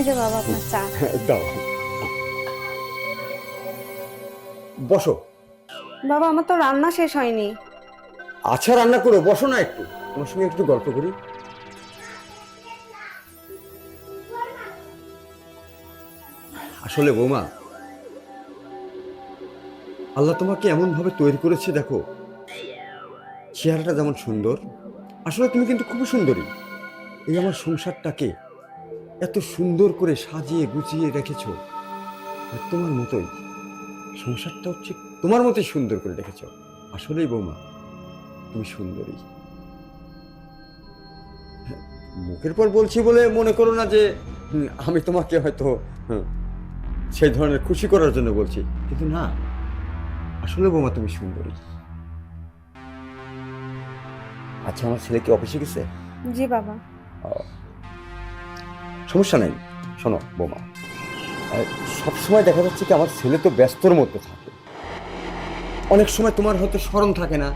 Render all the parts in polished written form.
এই যে বাবা আপনার চা। দাও, বসো। বাবা আমার তো রান্না শেষ হয়নি। আচ্ছা রান্না করো, বসো না একটু, তোমার সঙ্গে একটু গল্প করি। আসলে বৌমা, আল্লাহ তোমাকে এমন ভাবে তৈরি করেছে, দেখো চেহারাটা যেমন সুন্দর, আসলে তুমি কিন্তু খুব সুন্দরী। এই আমার সংসারটাকে এত সুন্দর করে সাজিয়ে গুছিয়ে রেখেছো, আর তোমার মতোই সংসারটা হচ্ছে তোমার মতোই সুন্দর করে রেখেছো। আসলেই বৌমা তুমি সুন্দরী। মুখের পর বলছি বলে মনে করো না যে আমি তোমাকে হয়তো সেই ধরনের খুশি করার জন্য বলছি, কিন্তু না, আসলে বৌমা তুমি সুন্দরী। আচ্ছা, আমার ছেলে কি অফিসে গেছে? জি বাবা। সমস্যা নেই। শোনো বৌমা, সবসময় দেখা যাচ্ছে কি আমার ছেলে তো ব্যস্তর মধ্যে থাকে, অনেক সময় তোমার হয়তো স্মরণ থাকে না।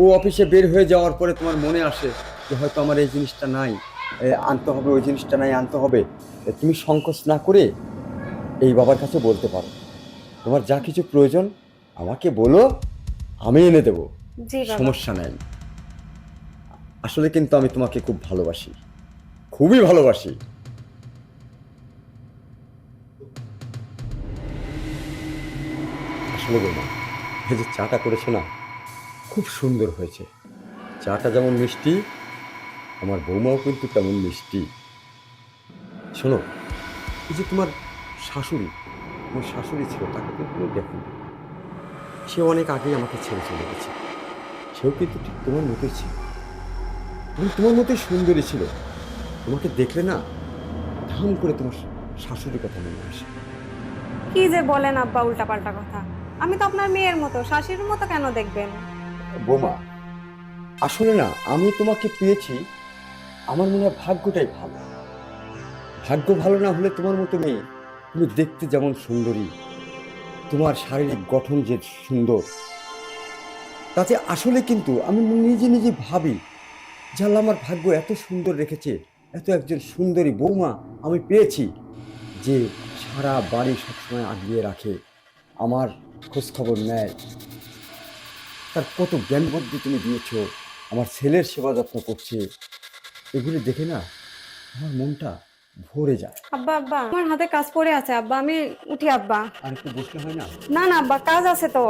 ও অফিসে বের হয়ে যাওয়ার পরে তোমার মনে আসে যে হয়তো আমার এই জিনিসটা নাই, আনতে হবে, ওই জিনিসটা নাই, আনতে হবে। তুমি সংকোচ না করে এই বাবার কাছে বলতে পারো, তোমার যা কিছু প্রয়োজন আমাকে বলো, আমি এনে দেবো, জি বাবা। সমস্যা নাই। আসলে কিন্তু আমি তোমাকে খুব ভালোবাসি, খুবই ভালোবাসি। আসলে বৌমা, এই যে চাটা করেছো না, খুব সুন্দর হয়েছে। চাটা যেমন মিষ্টি, আমার বৌমাও কিন্তু তেমন মিষ্টি। শোনো, এই যে তোমার শাশুড়ি, আমার শাশুড়ি ছিল, তাকে কিন্তু তুমি দেখো, সে অনেক আগেই আমাকে ছেড়ে চলে গেছে। সেও কিন্তু ঠিক তোমার মতোই ছিল, এবং তোমার মতোই সুন্দরী ছিল। তোমাকে দেখলে না ধাম করে তোমার শাশুড়ির কথা মনে আসে। কি যে বলেন আব্বা উল্টাপাল্টা কথা। আমি তো আপনার মেয়ের মতো, শাশুড়ির মতো কেন দেখবেন? বোমা, আসলে না, আমি তোমাকে পেয়েছি, আমার মনে হয় ভাগ্যটাই ভালো। ভাগ্য ভালো না হলে তোমার মতো মেয়ে, তুমি দেখতে যেমন সুন্দরী, তোমার শারীরিক গঠন যে সুন্দর, তাতে আসলে কিন্তু আমি নিজে নিজে ভাবি যে আল্লাহ আমার ভাগ্য এত সুন্দর রেখেছে, এত একজন সুন্দরী বৌমা আমি পেয়েছি, যে সারা বাড়ি সবসময় আগিয়ে রাখে, আমার খোঁজখবর নেয়। তার কত জ্ঞান বুদ্ধি তুমি দিয়েছো, আমার ছেলের সেবা যত্ন করছে, এগুলি দেখে না আমার মনটা ভরে যায়। আব্বা আব্বা আমার হাতে কাজ পড়ে আছে আব্বা, আমি উঠি আব্বা। আর একটু বসলে হয় না? না না আব্বা, কাজ আছে তো।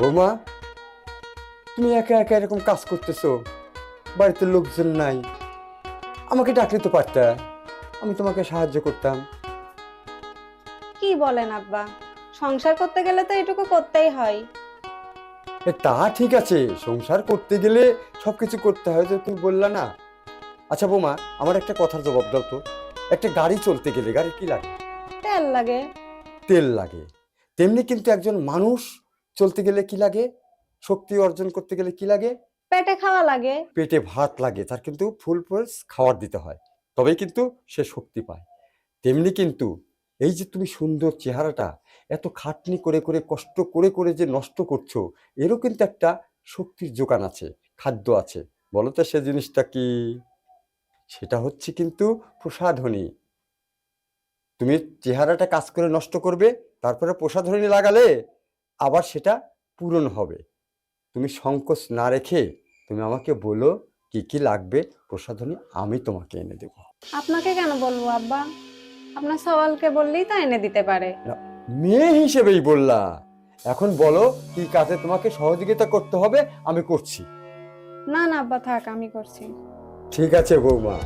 বৌমা, তুমি একা একা এরকম কাজ করতেছো, বাড়িতে লোকজন নাই, আমাকে ডাকলে তো পারতা, আমি তোমাকে সাহায্য করতাম। কি বলেন আব্বা, সংসার করতে গেলে তো এটুকু করতেই হয়। তা ঠিক আছে, সংসার করতে গেলে সবকিছু করতে হয়, তো তুমি বললা না। আচ্ছা বৌমা, আমার একটা কথার জবাব দাও তো, একটা গাড়ি চলতে গেলে গাড়ি কি লাগে? তেল লাগে। তেল লাগে। তেমনি কিন্তু একজন মানুষ চলতে গেলে কি লাগে? শক্তি অর্জন করতে গেলে কি লাগে? পেটে খাওয়া লাগে। পেটে ভাত লাগে, তার কিন্তু ফুল ফোর্স খাবার দিতে হয়, তবেই কিন্তু সে শক্তি পায়। তেমনি কিন্তু এই যে তুমি সুন্দর চেহারাটা এত খাটনি করে করে কষ্ট করে করে যে নষ্ট করছো, এরও কিন্তু একটা শক্তির যোগান আছে, খাদ্য আছে। বলো তো সে জিনিসটা কি? সেটা হচ্ছে কিন্তু প্রসাধনী। তুমি চেহারাটা কাজ করে নষ্ট করবে, তারপরে প্রসাধনী লাগালে আবার সেটা পূরণ হবে। তুমি সংকোচ না রেখে তুমি আমাকে বলো কি কি লাগবে, প্রসাধনী আমি তোমাকে এনে দেবো। আপনাকে কেন বলবো আব্বা? আপনার সওয়ালকে বললেই তো এনে দিতে পারে। না, মেয়ে হিসেবেই বললা, এখন বলো কি কাজে তোমাকে সহযোগিতা করতে হবে, আমি করছি। না না আব্বা থাক, আমি করছি। ঠিক আছে বৌমা,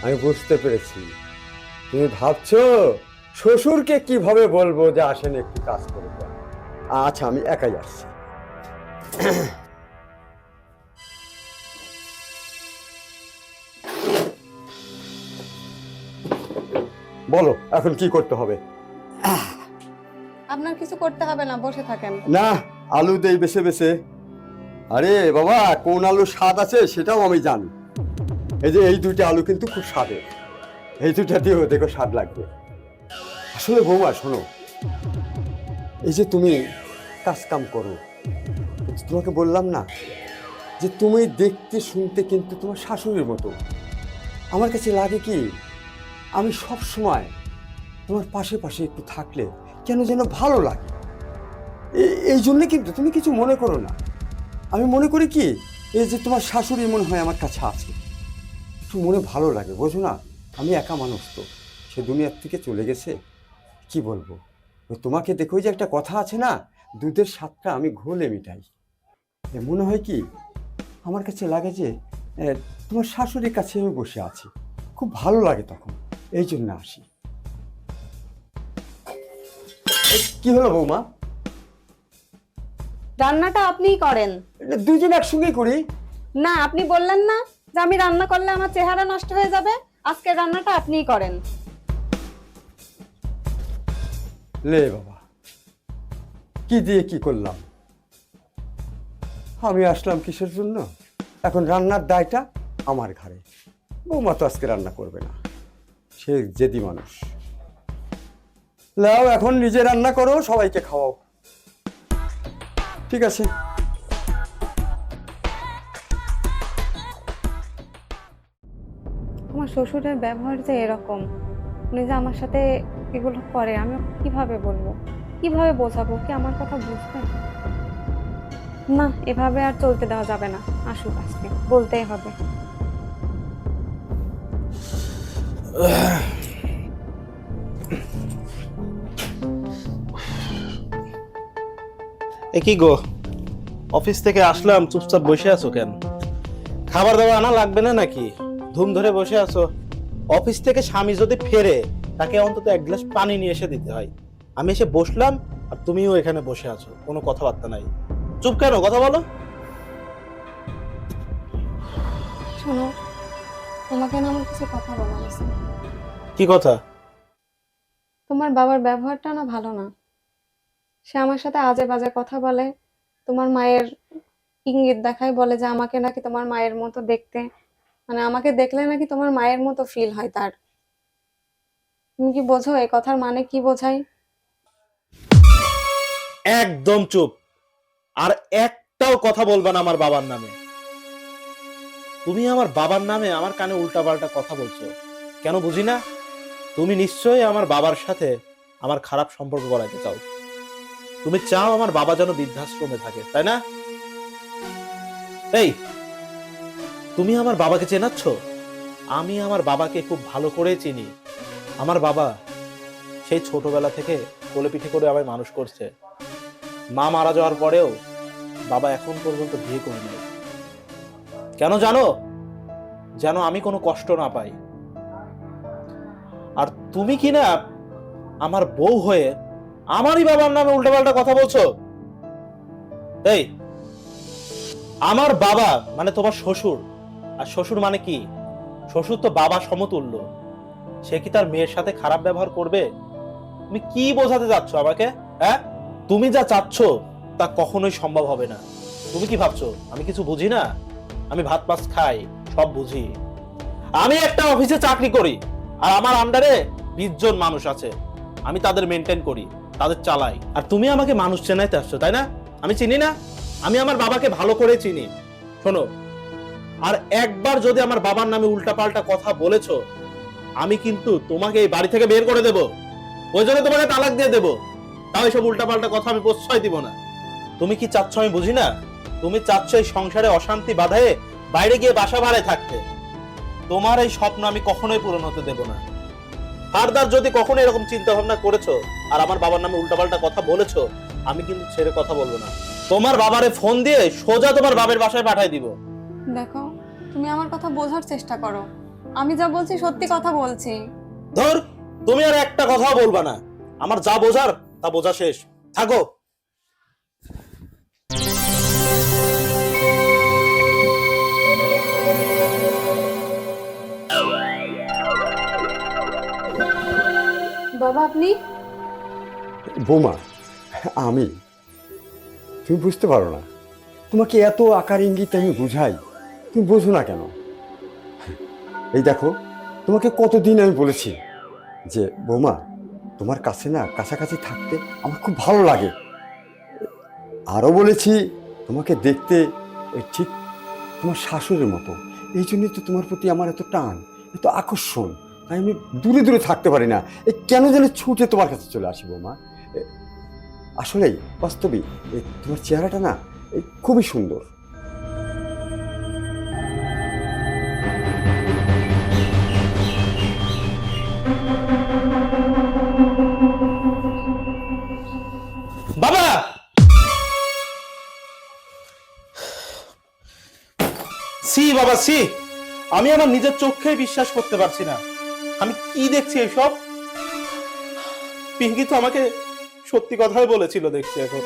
আমি বুঝতে পেরেছি। তুমি ভাবছো শ্বশুরকে কিভাবে বলবো যে আসেন একটু কাজ করে দেন। আচ্ছা, আমি একাই আসছি। বলো এখন কি করতে হবে? আপনার কিছু করতে হবে না, বসে থাকেন। না, আলু দেই বেছে বেছে। আরে বাবা, কোন আলু স্বাদ আছে সেটাও আমি জানি। এই যে এই দুইটা আলু কিন্তু খুব স্বাদের, এই দুইটা দিয়েও দেখো স্বাদ লাগবে। আসলে বৌমা শোনো, এই যে তুমি কাজ কাম করো, তোমাকে বললাম না যে তুমি দেখতে শুনতে কিন্তু তোমার শাশুড়ির মতো। আমার কাছে লাগে কি, আমি সব সময় তোমার পাশে পাশে একটু থাকলে কেন যেন ভালো লাগে। এই জন্য কিন্তু তুমি কিছু মনে করো না। আমি মনে করি কি, এই যে তোমার শাশুড়ি মনে হয় আমার কাছে আছে, একটু মনে ভালো লাগে, বোঝো না? আমি একা মানুষ তো, সে দুনিয়ার থেকে চলে গেছে, কি বলবো। ওই তোমাকে দেখো, ওই যে একটা কথা আছে না, দুধের স্বাদটা আমি ঘোলে মিটাই। মনে হয় কি, আমার কাছে লাগে যে তোমার শাশুড়ির কাছে আমি বসে আছি, খুব ভালো লাগে তখন, এই জন্য আসি। কি হলো বৌমা? রান্নাটা আপনিই করেন। দুজন একসঙ্গেই করি। না, আপনি বললেন না যে আমি রান্না করলে আমার চেহারা নষ্ট হয়ে যাবে? আজকে রান্নাটা আপনিই করেন। লে বাবা, কি দিয়ে কি করলাম? আমি আসলাম কিসের জন্য? এখন রান্নার দায়টা আমার ঘাড়ে। বৌমা তো আজকে রান্না করবে না, সে জেদি মানুষ। লাও, এখন নিজে রান্না করো, সবাইকে খাওয়াও। ঠিক আছে। আমার শ্বশুরের ব্যবহার যে এরকম, উনি যে আমার সাথে এগুলো করে, আমি ওকে কিভাবে বলবো, কিভাবে বোঝাবো? কি আমার কথা বুঝবে? না, এভাবে আর চলতে দেওয়া যাবে না। আসুক, আজকে বলতেই হবে। এ কি গো, অফিস থেকে আসলাম, চুপচাপ বসে আছো কেন? খাবার দাবার আনা লাগবে না নাকি? ধুম ধরে বসে আছো। অফিস থেকে স্বামী যদি ফেরে, তাকে অন্তত এক গ্লাস পানি নিয়ে এসে দিতে হয়। আমি এসে বসলাম আর তুমিও এখানে বসে আছো, কোনো কথাবার্তা নাই। চুপ কেন? কথা বলো। শোনো, তোমাকে না আমার কিছু কথা বলা আছে। কি কথা? তোমার বাবার ব্যবহারটা না ভালো না। সে আমার সাথে আজে বাজে কথা বলে, তোমার মায়ের ইঙ্গিত দেখায়, বলে যে আমাকে নাকি তোমার মায়ের মতো দেখতে, মানে আমাকে দেখলে নাকি তোমার মায়ের মতো ফিল হয় তার। তুমি কি বোঝো এই কথার মানে কি বোঝায়? একদম চুপ। আর একটাও কথা বলবা না আমার বাবার নামে। তুমি আমার বাবার নামে আমার কানে উল্টাপাল্টা কথা বলছো কেন বুঝি না। তুমি নিশ্চয়ই আমার বাবার সাথে আমার খারাপ সম্পর্ক করাতে চাও। তুমি চাও আমার বাবা যেন বৃদ্ধাশ্রমে থাকে, তাই না? এই, তুমি আমার বাবাকে চেনাচ্ছ? আমি আমার বাবাকে খুব ভালো করে চিনি। আমার বাবা সেই ছোটবেলা থেকে কোলে পিঠে করে আমায় মানুষ করছে। মা মারা যাওয়ার পরেও বাবা এখন পর্যন্ত বিয়ে করেনি। কেন জানো? যেন আমি কোনো কষ্ট না পাই। আর তুমি কি না আমার বউ হয়ে আমারই বাবার নামে উল্টাপাল্টা কথা বলছো? এই, আমার বাবা মানে তোমার শ্বশুর, আর শ্বশুর মানে কি? শ্বশুর তো বাবা সমতুল্য। সে কি তার মেয়ের সাথে খারাপ ব্যবহার করবে? তুমি কি বোঝাতে চাচ্ছ আমাকে? হ্যাঁ, তুমি যা চাচ্ছ তা কখনোই সম্ভব হবে না। তুমি কি ভাবছো আমি কিছু বুঝি না? আমি ভাত মাছ খাই, সব বুঝি। আমি একটা অফিসে চাকরি করি, আর আমার আন্ডারে 20 জন মানুষ আছে। আমি তাদের মেনটেন করি, তাদের চালাই। আর তুমি আমাকে মানুষ চেনাইতে আসছো, তাই না? আমি চিনি না? আমি আমার বাবাকে ভালো করে চিনি। শোনো, আর একবার যদি আমার বাবার নামে উল্টাপাল্টা কথা বলেছো, আমি কিন্তু তোমাকে এই বাড়ি থেকে বের করে দেব। ওই জন্য তোমাকে তালাক দিয়ে দেব। তাও এসব উল্টাপাল্টা কথা আমি প্রশ্রয় দিব না। তুমি কি চাচ্ছ আমি বুঝি না? তুমি চাচ্ছ এই সংসারে অশান্তি বাধায়ে বাইরে গিয়ে বাসা ভাড়ায় থাকতে। তোমার এই স্বপ্ন আমি কখনোই পূরণ হতে দেব না। ফার্দার যদি কখনো এরকম চিন্তা ভাবনা করেছো আর আমার বাবার নামে উল্টাপাল্টা কথা বলেছো, আমি কিন্তু ছেড়ে কথা বলবো না। তোমার বাবারে ফোন দিয়ে সোজা তোমার বাবার বাসায় পাঠিয়ে দিব। দেখো, তুমি আমার কথা বোঝার চেষ্টা করো। আমি যা বলছি সত্যি কথা বলছি। ধর, তুমি আর একটা কথাও বলবা না। আমার যা বোঝার তা বোঝা শেষ। থাকো। বাবা, আপনি? বৌমা, আমি, তুমি বুঝতে পারো না। তোমাকে এত আকার ইঙ্গিত আমি বুঝাই, তুমি বোঝো না কেন? এই দেখো, তোমাকে কতদিন আমি বলেছি যে বৌমা, তোমার কাছে না কাছাকাছি থাকতে আমার খুব ভালো লাগে। আরও বলেছি তোমাকে দেখতে ঠিক তোমার শাশুড়ির মতো, এই জন্যই তো তোমার প্রতি আমার এত টান, এত আকর্ষণ। তাই আমি দূরে দূরে থাকতে পারি না, কেন যেন ছুটে তোমার কাছে চলে আসি বৌমা। আসলেই বাস্তবিক তোমার চেহারাটা না খুবই সুন্দর। বাবা, সি বাবা সি, আমি আমার নিজের চোখে বিশ্বাস করতে পারছি না। আমি কি দেখছি এসব? পিঙ্কি তো আমাকে সত্যি কথাই বলেছিল দেখছি এখন।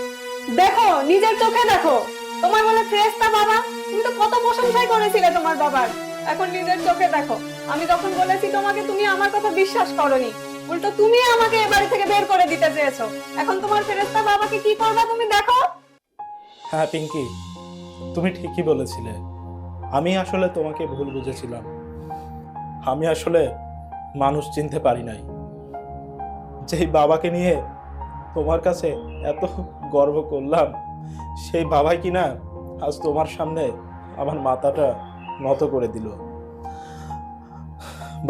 দেখো, নিজের চোখে দেখো। তোমার বলে ফ্রেশটা বাবা, তুমি তো কত প্রশংসাই করেছিলে তোমার বাবার। এখন নিজের চোখে দেখো। আমি যখন বলেছি তোমাকে, তুমি আমার কথা বিশ্বাস করনি, উল্টো তুমি আমাকে এ বাড়ি থেকে বের করে দিতে চেয়েছো। এখন তোমার ফেরেশতা বাবাকে কি করবা তুমি দেখো। হ্যাঁ পিঙ্কি, তুমি ঠিকই বলেছিলে। আমি আসলে তোমাকে ভুল বুঝেছিলাম। আমি আসলে মানুষ চিনতে পারি নাই। যেই বাবাকে নিয়ে তোমার কাছে এত গর্ব করলাম, সেই বাবাই কিনা আজ তোমার সামনে আমার মাথাটা নত করে দিল।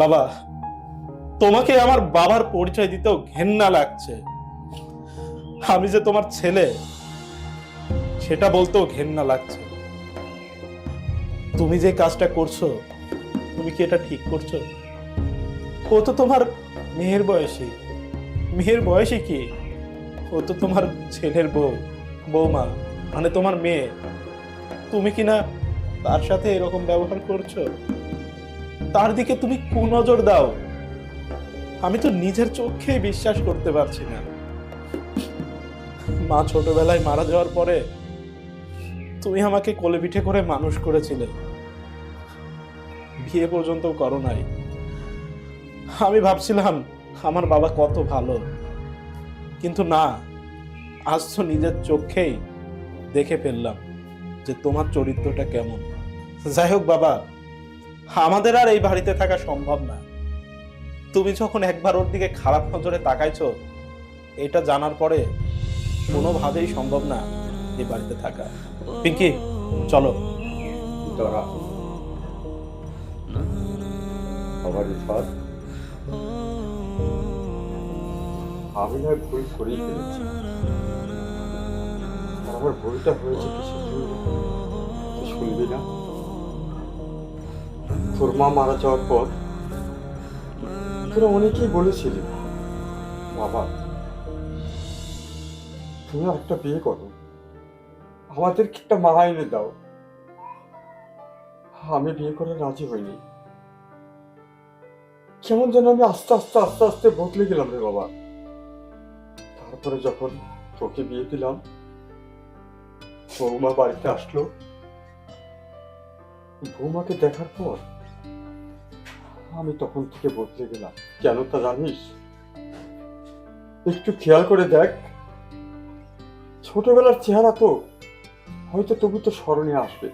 বাবা, তোমাকে আমার বাবার পরিচয় দিতেও ঘেন্না লাগছে। আমি যে তোমার ছেলে সেটা বলতেও ঘেন্না লাগছে। তুমি যে কাজটা করছো, তুমি কি এটা ঠিক করছো? ও তো তোমার মেয়ের বয়সী। মেয়ের বয়সী কি? ও তো তোমার ছেলের বৌমা, মানে তোমার মেয়ে। তুমি কিনা তার সাথে এরকম ব্যবহার করছো? তার দিকে তুমি কুনজর দাও। আমি তো নিজের চোখেই বিশ্বাস করতে পারছি না। মা ছোটবেলায় মারা যাওয়ার পরে তুমি আমাকে কোলে পিঠে করে মানুষ করেছিলে, বিয়ে পর্যন্ত করো নাই। আমি ভাবছিলাম আমার বাবা কত ভালো, কিন্তু না, আজ তো নিজের চোখেই দেখে ফেললাম যে তোমার চরিত্রটা কেমন। যাই হোক বাবা, আমাদের আর এই বাড়িতে থাকা সম্ভব না। তুমি যখন একবার ওর দিকে খারাপ নজরে তাকাইছো, এটা জানার পরে কোনোভাবেই সম্ভব না এই বাড়িতে থাকা। পিঙ্কি, চলো। দাঁড়া আমার রিফাত, আমি না ভুল করেই ফেলেছি। আর আমার ভুলটা হয়েছে কিসের জন্য তুই শুনবি না? তোর মা মারা যাওয়ার পর তোরা অনেকেই বলেছিলি, বাবা তুমি একটা বিয়ে করো, আমাদেরকে একটা মা এনে দাও। আমি বিয়ে করে রাজি হইনি। কেমন যেন আমি আস্তে আস্তে আস্তে আস্তে বদলে গেলাম রে বাবা। তারপরে যখন তোকে বিয়ে দিলাম, বৌমা বাড়িতে আসলো, বৌমাকে দেখার পর আমি তখন থেকে বদলে গেলাম। কেন তা জানিস? একটু খেয়াল করে দেখ, ছোটবেলার চেহারা তো হয়তো তবু তো স্মরণে আসবে।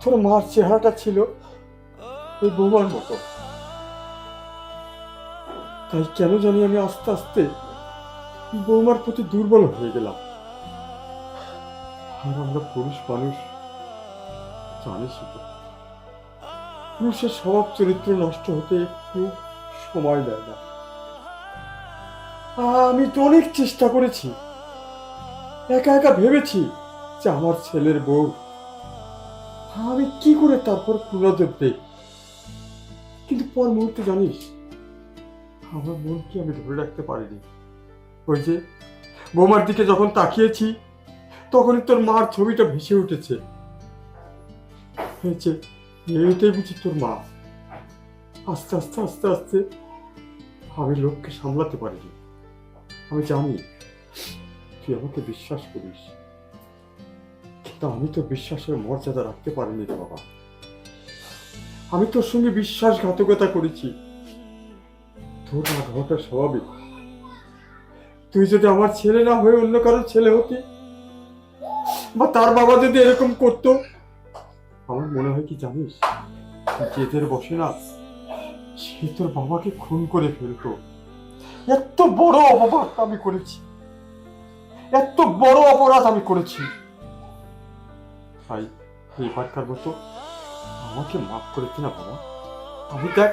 তোর মার চেহারাটা ছিল এই বৌমার মতো। তাই কেন জানি আমি আস্তে আস্তে বৌমার প্রতি দুর্বল হয়ে গেলাম। আর আমরা পুরুষ মানুষ, জানিস তো, পুরুষের স্বভাব চরিত্র নষ্ট হতে একটু সময় দেয় না। আমি তো অনেক চেষ্টা করেছি, একা একা ভেবেছি যে আমার ছেলের বউ, আমি কি করে তারপর কুনজর দেই। কিন্তু পর মুহূর্তে জানিস, আমার মনকে আমি ধরে রাখতে পারিনি। ওই যে বৌমার দিকে যখন তাকিয়েছি, তখনই তোর মার ছবিটা ভেসে উঠেছে। হয়েছে এটাই বুঝি তোর মা। আস্তে আস্তে আস্তে আস্তে আমি লোককে সামলাতে পারিনি। আমি জানি তুই আমাকে বিশ্বাস করিস, কিন্তু আমি তো বিশ্বাসের মর্যাদা রাখতে পারিনি রে বাবা। আমি তোর সঙ্গে বিশ্বাসঘাতকতা করেছি। তোর রাগ হওয়াটা স্বাভাবিক। তুই যদি আমার ছেলে না হয়ে অন্য কারোর ছেলে হতি, বা তার বাবা যদি এরকম করতো, আমার মনে হয় কি জানিস, জেদের বসে না, সে তোর বাবাকে খুন করে ফেলতো। এত বড় অপরাধ আমি করেছি, এত বড় অপরাধ আমি করেছি। ভাই, এবারকার মতো আমাকে মাফ করে দিন না বাবা। আমি দেখ,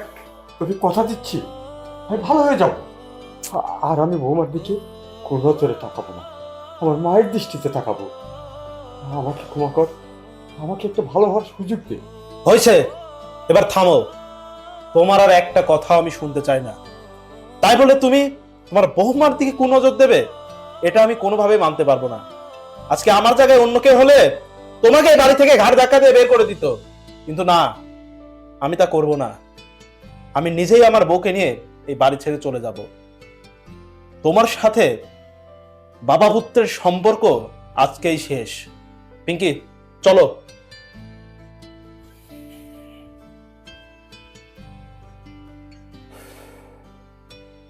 তোকে কথা দিচ্ছি, আমি ভালো হয়ে যাব। আর আমি বৌমার দিকে কোনো নজরে তাকাবো না, আমার মায়ের দৃষ্টিতে তাকাবো। আমাকে ক্ষমা কর, আমাকে একটু ভালো হওয়ার সুযোগ দে। হয়েছে, এবার থামো। তোমার আর একটা কথা আমি শুনতে চাই না। তাই বলে তুমি তোমার বৌমার দিকে কোন নজর দেবে, এটা আমি কোনোভাবে মানতে পারবো না। আজকে আমার জায়গায় অন্য কেউ হলে তোমাকে এই বাড়ি থেকে ঘাড় ধাক্কা দিয়ে বের করে দিত, কিন্তু না, আমি তা করব না। আমি নিজেই আমার বউকে নিয়ে এই বাড়ি ছেড়ে চলে যাব। তোমার সাথে বাবা পুত্রের সম্পর্ক আজকেই শেষ। পিঙ্কি, চলো।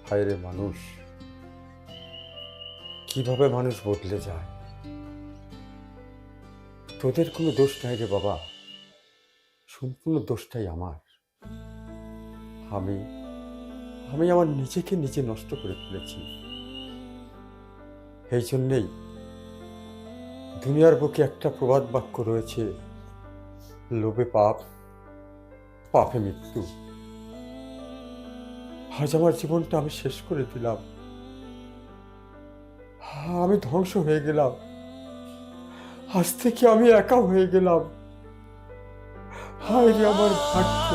হায় রে মানুষ, কিভাবে মানুষ বদলে যায়। তোদের কোনো দোষ নাই রে বাবা, সম্পূর্ণ দোষটাই আমার। আমি আমি আমার নিজেকে নিজে নষ্ট করে ফেলেছি। এই জন্যেই দুনিয়ার বুকে একটা প্রবাদ বাক্য রয়েছে, লোভে পাপ, পাপে মৃত্যু। আজ আমার জীবনটা আমি শেষ করে দিলাম, আমি ধ্বংস হয়ে গেলাম। আজ থেকে আমি একা হয়ে গেলাম। হায় রে আমার ভাগ্য।